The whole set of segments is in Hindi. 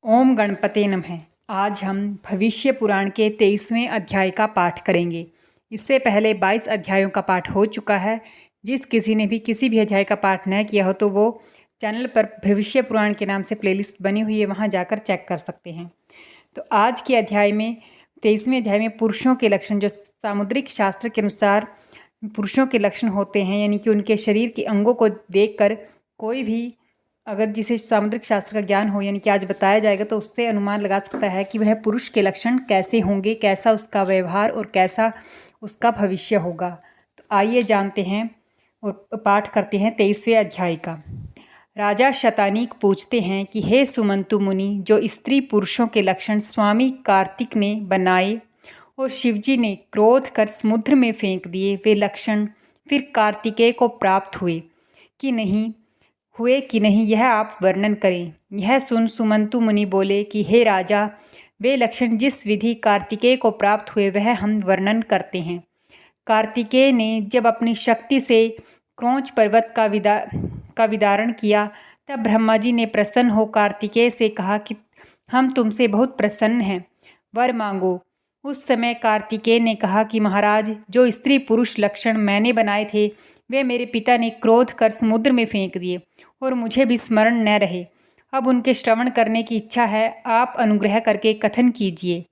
ओम गणपते नमः। आज हम भविष्य पुराण के 23वें अध्याय का पाठ करेंगे। इससे पहले 22 अध्यायों का पाठ हो चुका है। जिस किसी ने भी किसी भी अध्याय का पाठ न किया हो तो वो चैनल पर भविष्य पुराण के नाम से प्लेलिस्ट बनी हुई है, वहाँ जाकर चेक कर सकते हैं। तो आज के अध्याय में 23वें अध्याय में पुरुषों के लक्षण, जो सामुद्रिक शास्त्र के अनुसार पुरुषों के लक्षण होते हैं, यानी कि उनके शरीर के अंगों को देखकर कोई भी अगर जिसे सामुद्रिक शास्त्र का ज्ञान हो, यानी कि आज बताया जाएगा, तो उससे अनुमान लगा सकता है कि वह पुरुष के लक्षण कैसे होंगे, कैसा उसका व्यवहार और कैसा उसका भविष्य होगा। तो आइए जानते हैं और पाठ करते हैं 23वें अध्याय का। राजा शतानीक पूछते हैं कि हे सुमंतु मुनि, जो स्त्री पुरुषों के लक्षण स्वामी कार्तिक ने बनाए और शिवजी ने क्रोध कर समुद्र में फेंक दिए, वे लक्षण फिर कार्तिकेय को प्राप्त हुए कि नहीं, यह आप वर्णन करें। यह सुन सुमंतु मुनि बोले कि हे राजा, वे लक्षण जिस विधि कार्तिकेय को प्राप्त हुए वह हम वर्णन करते हैं। कार्तिकेय ने जब अपनी शक्ति से क्रौंच पर्वत का विदारण किया, तब ब्रह्मा जी ने प्रसन्न हो कार्तिकेय से कहा कि हम तुमसे बहुत प्रसन्न हैं, वर मांगो। उस समय कार्तिकेय ने कहा कि महाराज, जो स्त्री पुरुष लक्षण मैंने बनाए थे वे मेरे पिता ने क्रोध कर समुद्र में फेंक दिए और मुझे भी स्मरण न रहे। अब उनके श्रवण करने की इच्छा है, आप अनुग्रह करके कथन कीजिए।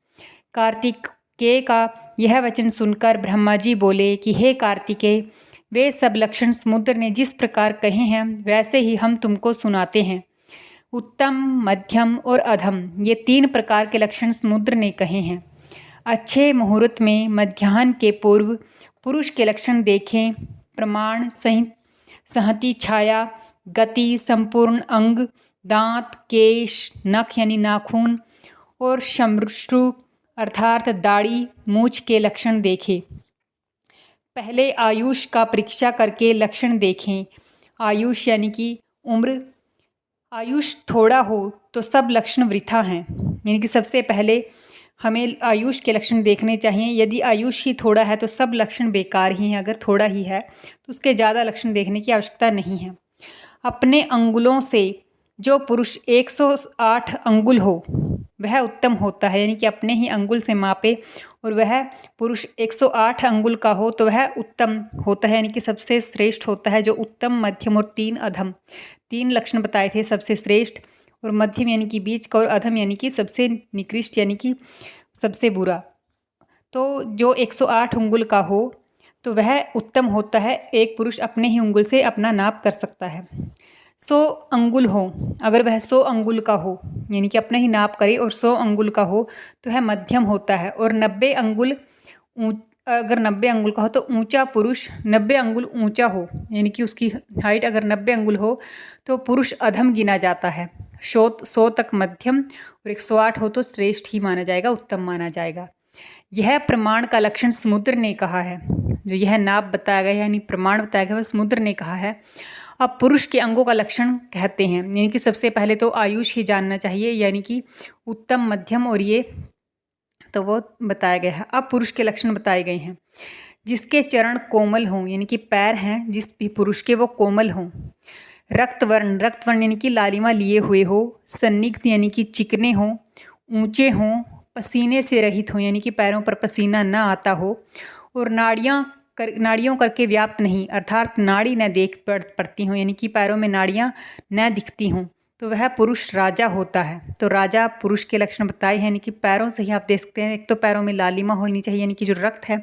कार्तिकेय का यह वचन सुनकर ब्रह्मा जी बोले कि हे कार्तिकेय, वे सब लक्षण समुद्र ने जिस प्रकार कहे हैं वैसे ही हम तुमको सुनाते हैं। उत्तम, मध्यम और अधम, ये 3 प्रकार के लक्षण समुद्र ने कहे हैं। अच्छे मुहूर्त में मध्याह्न के पूर्व पुरुष के लक्षण देखें। प्रमाण, संहति, छाया, गति, संपूर्ण अंग, दांत, केश, नख यानी नाखून और श्मश्रु अर्थात दाढ़ी, मूछ के लक्षण देखें। पहले आयुष का परीक्षा करके लक्षण देखें। आयुष यानी कि उम्र। आयुष थोड़ा हो तो सब लक्षण वृथा हैं, यानी कि सबसे पहले हमें आयुष के लक्षण देखने चाहिए। यदि आयुष ही थोड़ा है तो सब लक्षण बेकार ही हैं। अगर थोड़ा ही है तो उसके ज़्यादा लक्षण देखने की आवश्यकता नहीं है। अपने अंगुलों से जो पुरुष 108 अंगुल हो वह उत्तम होता है, यानी कि अपने ही अंगुल से मापे और वह पुरुष 108 अंगुल का हो तो वह उत्तम होता है, यानी कि सबसे श्रेष्ठ होता है। जो उत्तम, मध्यम और 3 अधम, 3 लक्षण बताए थे, सबसे श्रेष्ठ और मध्यम यानी कि बीच का और अधम यानी कि सबसे निकृष्ट यानी कि सबसे बुरा। तो जो 108 अंगुल का हो तो वह उत्तम होता है। एक पुरुष अपने ही अंगुल से अपना नाप कर सकता है। 100 अंगुल हो, अगर वह 100 अंगुल का हो यानी कि अपना ही नाप करे और 100 अंगुल का हो तो वह मध्यम होता है। और 90 अंगुल अगर 90 अंगुल का हो तो ऊंचा पुरुष, 90 अंगुल ऊंचा हो यानी कि उसकी हाइट अगर 90 अंगुल हो तो पुरुष अधम गिना जाता है। 100 तक मध्यम और 108 हो तो श्रेष्ठ ही माना जाएगा, उत्तम माना जाएगा। यह प्रमाण का लक्षण समुद्र ने कहा है। जो यह नाप बताया गया यानी प्रमाण बताया गया वह समुद्र ने कहा है। अब पुरुष के अंगों का लक्षण कहते हैं, यानी कि सबसे पहले तो आयुष ही जानना चाहिए, यानी कि उत्तम, मध्यम और ये तो वो बताया गया है। अब पुरुष के लक्षण बताए गए हैं। जिसके चरण कोमल हों, यानी कि पैर हैं जिस भी पुरुष के वो कोमल हों। रक्तवर्ण यानी कि लालिमा लिए हुए हो। सन्निग्ध यानी कि चिकने हों। ऊंचे हों। पसीने से रहित हों, यानी कि पैरों पर पसीना न आता हो। और नाड़ियों करके व्याप्त नहीं, अर्थात नाड़ी न देख पड़ती हों, यानी कि पैरों में नाड़ियाँ न दिखती हों, तो वह पुरुष राजा होता है। तो राजा पुरुष के लक्षण बताए हैं, यानी कि पैरों से ही आप देख सकते हैं। एक तो पैरों में लालिमा होनी चाहिए, यानी कि जो रक्त है,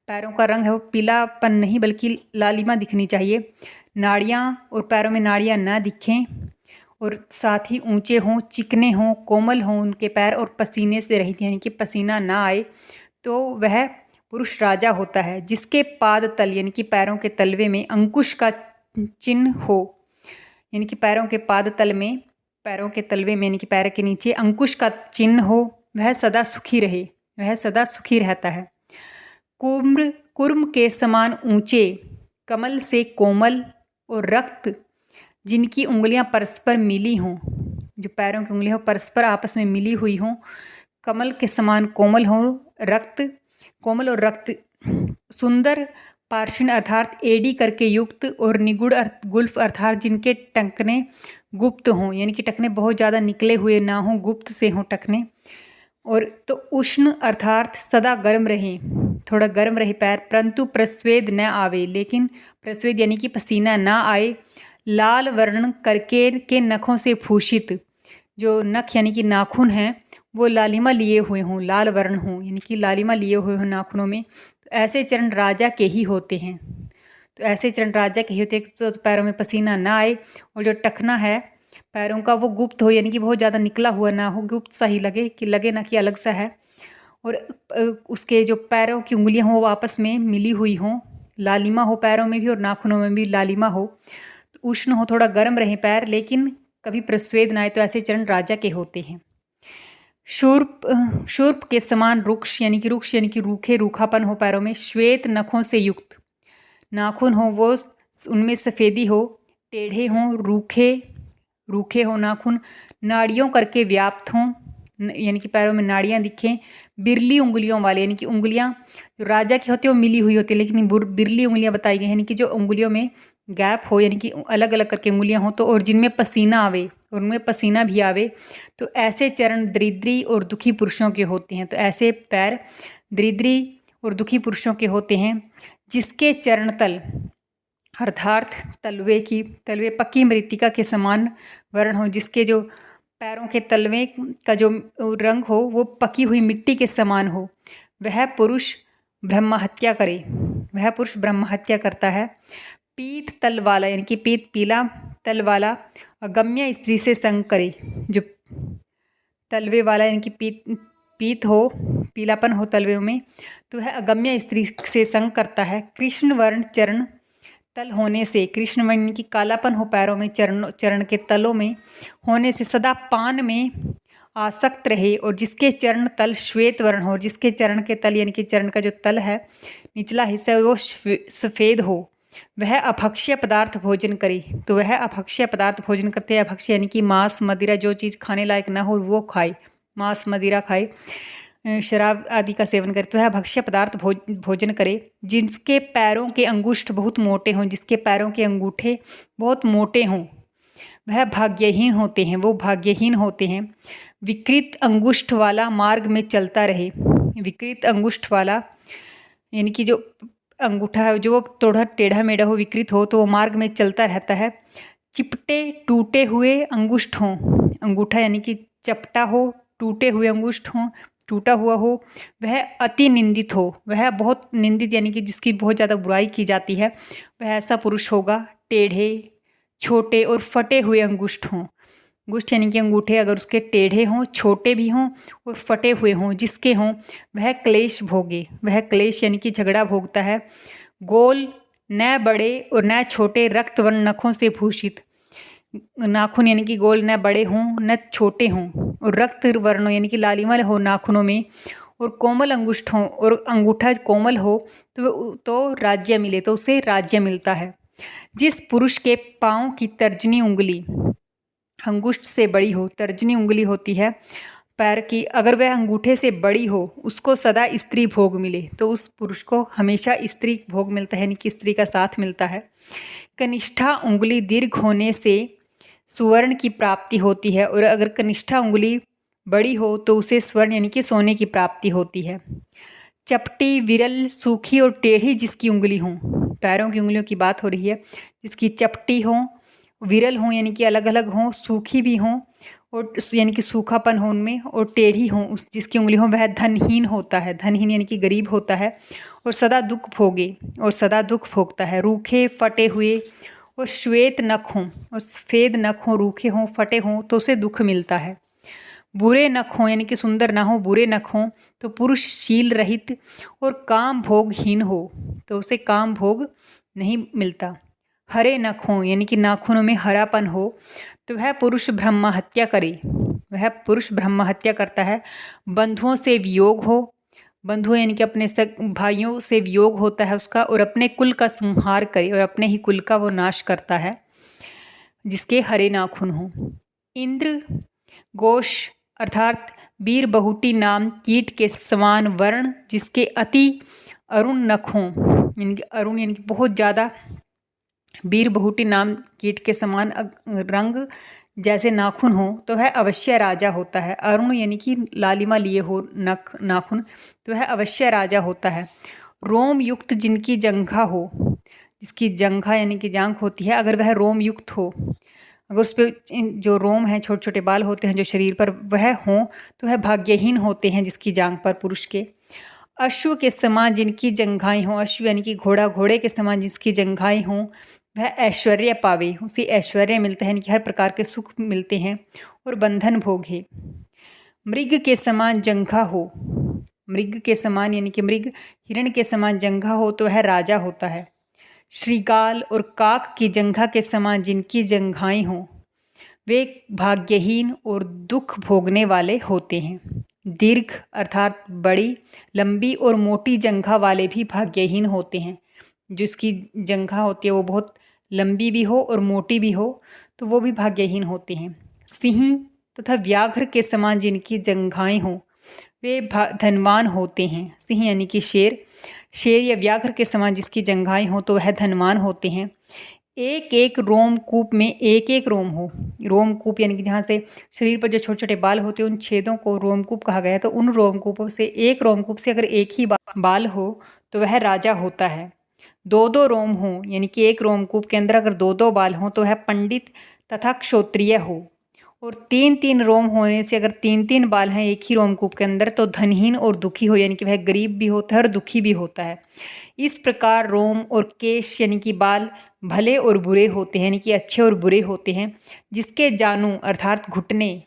पैरों का रंग है वो पीलापन नहीं बल्कि लालिमा दिखनी चाहिए। नाड़ियाँ और पैरों में नाड़ियाँ न दिखें और साथ ही ऊंचे हों, चिकने हों, कोमल हों उनके पैर और पसीने से रहित, यानी कि पसीना ना आए, तो वह पुरुष राजा होता है। जिसके पाद तल यानी कि पैरों के तलवे में अंकुश का चिन्ह हो, यानी कि पैरों के पाद तल में, पैरों के तलवे में यानी कि पैर के नीचे अंकुश का चिन्ह हो, वह सदा सुखी रहे, वह सदा सुखी रहता है। कुर्म के समान ऊंचे, कमल से कोमल और रक्त जिनकी उंगलियां परस्पर मिली हों, जो पैरों की उंगलियां परस्पर आपस में मिली हुई हों, कमल के समान कोमल हों, कोमल और रक्त, सुंदर पार्षण अर्थात एडी करके युक्त और निगुड़ गुल्फ अर्थात जिनके टंकने गुप्त हों, यानी कि टखने बहुत ज़्यादा निकले हुए ना हों, गुप्त से हों टखने। और तो उष्ण अर्थात सदा गर्म रहें, थोड़ा गर्म रहे पैर, परंतु प्रस्वेद न आवे, लेकिन प्रस्वेद यानी कि पसीना ना आए। लाल वर्ण करके के नखों से भूषित, जो नख यानी कि नाखून हैं वो लालिमा लिए हुए हों, लाल वर्ण हों, यानी कि लालिमा लिए हुए हों नाखूनों में। तो ऐसे चरण राजा के ही होते हैं। तो ऐसे चरण राजा के ही होते हैं, तो पैरों में पसीना ना आए और जो टखना है पैरों का वो गुप्त हो, यानी कि बहुत ज़्यादा निकला हुआ ना हो, गुप्त सा ही लगे ना कि अलग सा है। और उसके जो पैरों की उंगलियां हों वो आपस में मिली हुई हों, लालिमा हो पैरों में भी और नाखूनों में भी लालिमा हो। तो उष्ण हो, थोड़ा गर्म रहे पैर, लेकिन कभी प्रस्वेद ना आए। तो ऐसे चरण राजा के होते हैं। शूर्प के समान रुक्ष यानी कि रूखे, रूखापन हो पैरों में। श्वेत नखों से युक्त, नाखून हो वो उनमें सफ़ेदी हो, टेढ़े हों, रूखे हो नाखून, नाड़ियों करके व्याप्त हों, यानी कि पैरों में नाड़ियाँ दिखें। बिरली उंगलियों वाले, यानी कि उंगलियाँ जो राजा की होती है वो मिली हुई होती है, लेकिन बिरली उंगलियाँ बताई गई, यानी कि जो उंगलियों में गैप हो, यानी कि अलग अलग करके उंगलियाँ हो, तो और जिनमें पसीना आवे और उनमें पसीना भी आवे। तो ऐसे चरण दरिद्री और दुखी पुरुषों के होते हैं। तो ऐसे पैर दरिद्री और दुखी पुरुषों के होते हैं। जिसके चरण तल अर्थात तलवे पक्की मृत्तिका के समान वर्ण हो, जिसके जो पैरों के तलवे का जो रंग हो वो पकी हुई मिट्टी के समान हो, वह पुरुष ब्रह्महत्या करे, वह पुरुष ब्रह्महत्या करता है। पीत तल वाला, यानी कि पीत पीला तल वाला, अगम्य स्त्री से संग करे। जो तलवे वाला यानी कि पीत हो, पीलापन हो तलवे में, तो वह अगम्य स्त्री से संग करता है। कृष्ण वर्ण चरण तल होने से, कृष्ण वर्ण की कालापन हो पैरों में, चरण के तलों में होने से सदा पान में आसक्त रहे। और जिसके चरण तल श्वेत वर्ण हो, जिसके चरण के तल यानी कि चरण का जो तल है, निचला हिस्सा वो सफ़ेद हो, वह अभक्ष्य पदार्थ भोजन करे। तो वह अभक्ष्य पदार्थ भोजन करते हैं। अभक्ष्य यानी कि मांस मदिरा, जो चीज़ खाने लायक ना हो वो खाए, मांस मदिरा खाए, शराब आदि का सेवन करे, तो वह भक्ष्य पदार्थ भोजन करे। जिसके पैरों के अंगुष्ठ बहुत मोटे हों, जिसके पैरों के अंगूठे बहुत मोटे हों, वह भाग्यहीन होते हैं, वो भाग्यहीन होते हैं। विकृत अंगुष्ठ वाला मार्ग में चलता रहे, विकृत अंगुष्ठ वाला यानी कि जो अंगूठा है जो थोड़ा टेढ़ा मेढ़ा हो, विकृत हो, तो वो मार्ग में चलता रहता है। चिपटे टूटे हुए अंगुष्ठ हों, अंगूठा यानी कि चपटा हो, टूटे हुए अंगुष्ठ हों, टूटा हुआ हो, वह अति निंदित हो, वह बहुत निंदित यानी कि जिसकी बहुत ज़्यादा बुराई की जाती है, वह ऐसा पुरुष होगा। टेढ़े छोटे और फटे हुए अंगुष्ठ हों, अंगुष्ठ यानी कि अंगूठे अगर उसके टेढ़े हों, छोटे भी हों और फटे हुए हों, जिसके हों, वह क्लेश भोगे, वह क्लेश यानी कि झगड़ा भोगता है। गोल न बड़े और न छोटे, रक्त वर्ण नखों से भूषित, नाखून यानी कि गोल न बड़े हों न छोटे हों, और रक्त वर्ण यानी कि लालिमा हो नाखूनों में, और कोमल अंगुष्ठ हों और अंगूठा कोमल हो, तो राज्य मिले, तो उसे राज्य मिलता है। जिस पुरुष के पाँव की तर्जनी उंगली अंगुष्ठ से बड़ी हो, तर्जनी उंगली होती है पैर की, अगर वह अंगूठे से बड़ी हो, उसको सदा स्त्री भोग मिले, तो उस पुरुष को हमेशा स्त्री भोग मिलता है, यानी कि स्त्री का साथ मिलता है। कनिष्ठा उंगली दीर्घ होने से सुवर्ण की प्राप्ति होती है, और अगर कनिष्ठा उंगली बड़ी हो तो उसे स्वर्ण यानी कि सोने की प्राप्ति होती है। चपटी विरल सूखी और टेढ़ी जिसकी उंगली हो, पैरों की उंगलियों की बात हो रही है, जिसकी चपटी हो, विरल हों यानी कि अलग अलग हों, सूखी भी हों और यानी कि सूखापन हो उनमें, और टेढ़ी हों, उस जिसकी उंगली हो, वह धनहीन होता है, धनहीन यानी कि गरीब होता है, और सदा दुख भोगता है। रूखे फटे हुए और श्वेत नख हों और सफ़ेद नख हों, रूखे हों, फटे हों, तो उसे दुख मिलता है। बुरे नख हों यानी कि सुंदर ना हो, बुरे नख हों, तो पुरुष शील रहित और काम भोगहीन हो, तो उसे काम भोग नहीं मिलता। हरे नख हों यानी कि नाखूनों में हरापन हो, तो वह पुरुष ब्रह्म हत्या करे, वह पुरुष ब्रह्म हत्या करता है। बंधुओं से वियोग हो, बंधु यानी कि अपने भाइयों से वियोग होता है उसका, और अपने कुल का संहार करे, और अपने ही कुल का वो नाश करता है, जिसके हरे नाखून हों। इंद्र घोष अर्थात वीर बहुटी नाम कीट के समान वर्ण, जिसके अति अरुण नख हों, यानी कि अरुण यानी कि बहुत ज़्यादा, वीर बहुटी नाम कीट के समान रंग, जैसे नाखून हो तो वह अवश्य राजा होता है। अरुण यानी कि लालिमा लिए हो नाखून, तो वह अवश्य राजा होता है। रोम युक्त जिनकी जंघा हो, जिसकी जंघा यानी कि जांघ होती है, अगर वह रोम युक्त हो, अगर उस पर जो रोम हैं, छोटे छोटे बाल होते हैं जो शरीर पर, वह हों तो वह भाग्यहीन होते हैं जिसकी जांघ पर, पुरुष के। अश्व के समान जिनकी जंघाएं हों, अश्व यानी कि घोड़ा, घोड़े के समान जिसकी जंघाएं हों, वह ऐश्वर्य पावे, उसे ऐश्वर्य मिलता है, यानी कि हर प्रकार के सुख मिलते हैं और बंधन भोगे। मृग के समान जंघा हो, मृग के समान यानी कि मृग, हिरण के समान जंघा हो तो वह राजा होता है। श्रृगाल और काक की जंघा के समान जिनकी जंघाएं हों, वे भाग्यहीन और दुख भोगने वाले होते हैं। दीर्घ अर्थात बड़ी, लंबी और मोटी जंघा वाले भी भाग्यहीन होते हैं। जिसकी जंघा होती है वो बहुत लंबी भी हो और मोटी भी हो तो वो भी भाग्यहीन होते हैं। सिंह तथा व्याघ्र के समान जिनकी जंघाएं हों, वे धनवान होते हैं। सिंह यानी कि शेर, शेर या व्याघ्र के समान जिसकी जंघाएं हों तो वह धनवान होते हैं। एक एक रोमकूप में एक एक रोम हो, रोमकूप यानी कि जहाँ से शरीर पर जो छोटे छोटे बाल होते हैं उन छेदों को रोमकूप कहा गया है। तो उन रोमकूपों से एक रोमकूप से अगर एक ही बाल हो तो वह राजा होता है। दो दो रोम हो, यानी कि एक रोमकूप के अंदर अगर दो दो बाल हों तो वह पंडित तथा क्षोत्रिय हो। और तीन तीन रोम होने से अगर तीन तीन बाल हैं एक ही रोमकूप के अंदर तो धनहीन और दुखी हो, यानी कि वह गरीब भी होता है और दुखी भी होता है। इस प्रकार रोम और केश यानी कि बाल भले और बुरे होते हैं, यानी कि अच्छे और बुरे होते हैं। जिसके जानू अर्थात घुटने,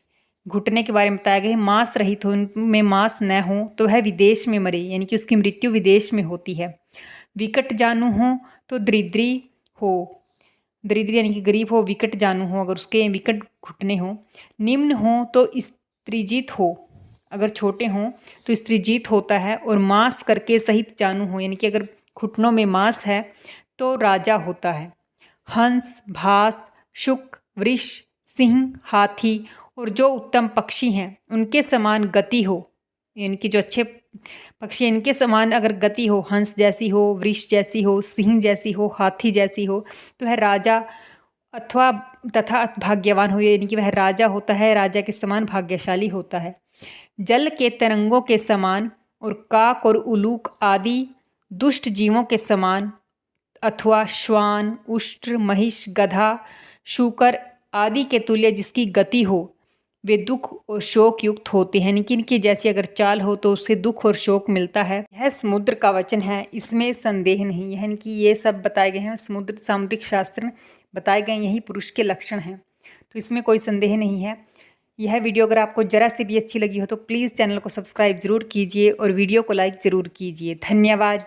घुटने के बारे में बताया गया है, मांस रहित हो, उनमें मांस न हो तो वह विदेश में मरे, यानी कि उसकी मृत्यु विदेश में होती है। विकट जानू हो तो दरिद्री हो, दरिद्री यानी कि गरीब हो, विकट जानू हो अगर उसके विकट घुटने हो। निम्न हो तो स्त्रीजीत हो, अगर छोटे हों तो स्त्रीजीत होता है। और मांस करके सहित जानू हो, यानी कि अगर घुटनों में मांस है तो राजा होता है। हंस, भास, शुक, वृष, सिंह, हाथी और जो उत्तम पक्षी हैं उनके समान गति हो, यानी जो अच्छे पक्षी इनके समान अगर गति हो, हंस जैसी हो, वृष जैसी हो, सिंह जैसी हो, हाथी जैसी हो तो वह राजा अथवा तथा भाग्यवान हो, यानी कि वह राजा होता है, राजा के समान भाग्यशाली होता है। जल के तरंगों के समान और काक और उलूक आदि दुष्ट जीवों के समान अथवा श्वान, उष्ट्र, महिष, गधा, शूकर आदि के तुल्य जिसकी गति हो, वे दुख और शोक युक्त होते हैं। यानी कि जैसी अगर चाल हो तो उससे दुख और शोक मिलता है। यह समुद्र का वचन है, इसमें संदेह नहीं है। यानी कि ये सब बताए गए हैं, समुद्र सामुद्रिक शास्त्र में बताए गए यही पुरुष के लक्षण हैं, तो इसमें कोई संदेह नहीं है। यह वीडियो अगर आपको ज़रा से भी अच्छी लगी हो तो प्लीज़ चैनल को सब्सक्राइब ज़रूर कीजिए और वीडियो को लाइक ज़रूर कीजिए। धन्यवाद।